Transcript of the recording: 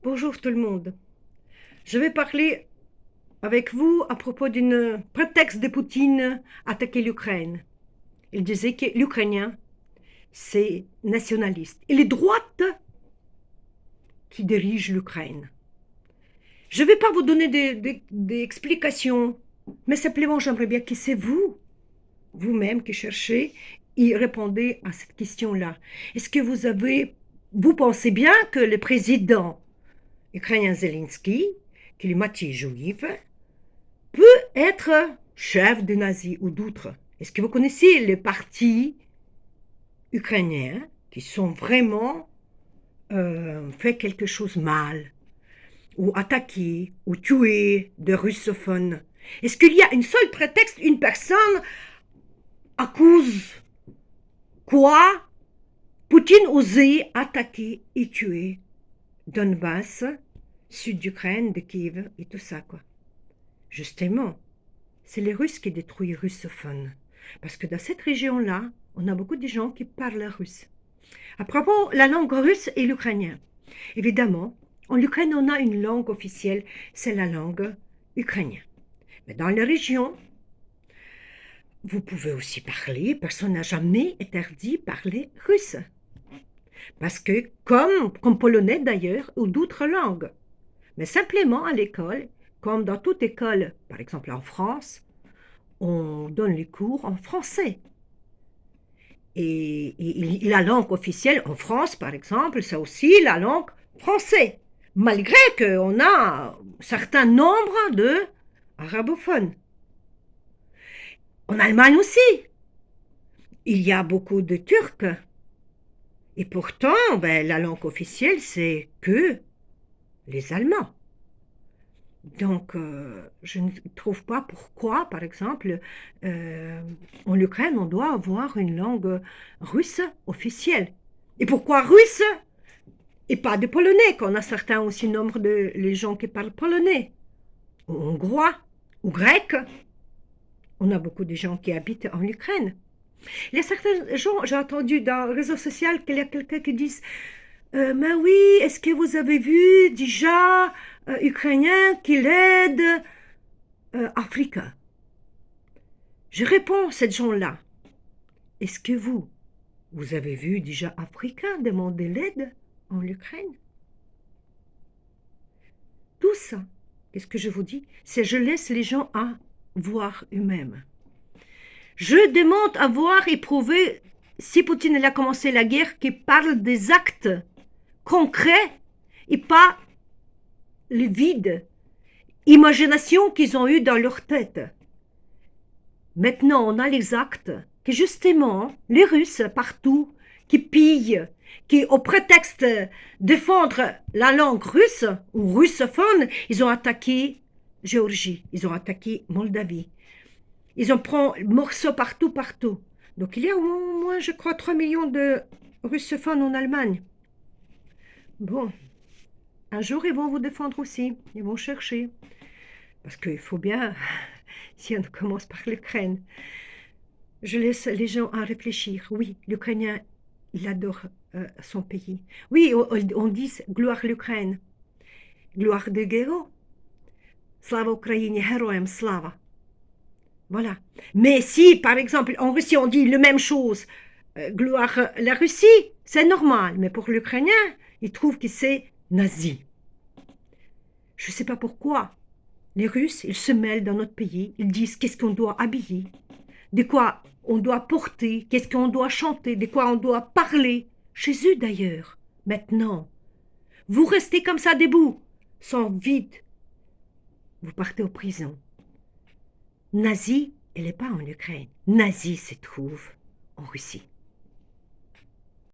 Bonjour tout le monde. Je vais parler avec vous à propos d'un prétexte de Poutine attaquer l'Ukraine. Il disait que l'Ukrainien, c'est nationaliste. Et les droites qui dirigent l'Ukraine. Je ne vais pas vous donner des explications, mais simplement j'aimerais bien que c'est vous, vous-même, qui cherchez et répondez à cette question-là. Est-ce que vous pensez bien que le président ukrainien Zelensky, qui est moitié juif, peut être chef de nazis ou d'autres? Est-ce que vous connaissez les partis ukrainiens qui sont vraiment fait quelque chose mal, ou attaqué, ou tué de russophones? Est-ce qu'il y a un seul prétexte, une personne accuse quoi Poutine osait attaquer et tuer Donbass, sud d'Ukraine, de Kiev et tout ça, quoi? Justement, c'est les Russes qui détruisent les russophones. Parce que dans cette région-là, on a beaucoup de gens qui parlent russe. À propos de la langue russe et l'ukrainien. Évidemment, en Ukraine, on a une langue officielle, c'est la langue ukrainienne. Mais dans les régions, vous pouvez aussi parler, personne n'a jamais interdit de parler russe. Parce que, comme polonais d'ailleurs, ou d'autres langues. Mais simplement à l'école, comme dans toute école, par exemple en France, on donne les cours en français. Et la langue officielle en France, par exemple, c'est aussi la langue française, malgré qu'on a un certain nombre de arabophones. En Allemagne aussi, il y a beaucoup de Turcs. Et pourtant, la langue officielle, c'est que les Allemands. Donc, je ne trouve pas pourquoi, par exemple, en Ukraine, on doit avoir une langue russe officielle. Et pourquoi russe et pas de polonais, qu'on a certains aussi nombre de les gens qui parlent polonais, ou hongrois, ou grec. On a beaucoup de gens qui habitent en Ukraine. Il y a certains gens, j'ai entendu dans le réseau social qu'il y a quelqu'un qui dit mais oui, est-ce que vous avez vu déjà Ukrainien qui l'aide Africain? Je réponds à ces gens-là. Est-ce que vous avez vu déjà Africain demander l'aide en Ukraine? Tout ça, qu'est-ce que je vous dis? C'est je laisse les gens à voir eux-mêmes. Je demande à voir et prouver, si Poutine a commencé la guerre, qu'il parle des actes concrets et pas le vide, imagination qu'ils ont eu dans leur tête. Maintenant, on a les actes que justement, les Russes partout, qui pillent, qui au prétexte de défendre la langue russe ou russophone, ils ont attaqué Géorgie, ils ont attaqué Moldavie. Ils en prennent morceaux partout, partout. Donc il y a au moins, je crois, 3 millions de russophones en Allemagne. Bon, un jour ils vont vous défendre aussi, ils vont chercher. Parce qu'il faut bien, si on commence par l'Ukraine, je laisse les gens à réfléchir. Oui, l'Ukrainien, il adore son pays. Oui, on dit gloire l'Ukraine, gloire de héros. Slava Ukraini, héroem slava. Voilà. Mais si, par exemple, en Russie, on dit la même chose, gloire la Russie, c'est normal. Mais pour l'Ukrainien, il trouve que c'est nazi. Je ne sais pas pourquoi. Les Russes, ils se mêlent dans notre pays, ils disent qu'est-ce qu'on doit habiller, de quoi on doit porter, qu'est-ce qu'on doit chanter, de quoi on doit parler, chez eux d'ailleurs. Maintenant, vous restez comme ça debout, sans vide, vous partez en prison. Nazi, elle n'est pas en Ukraine. Nazi se trouve en Russie.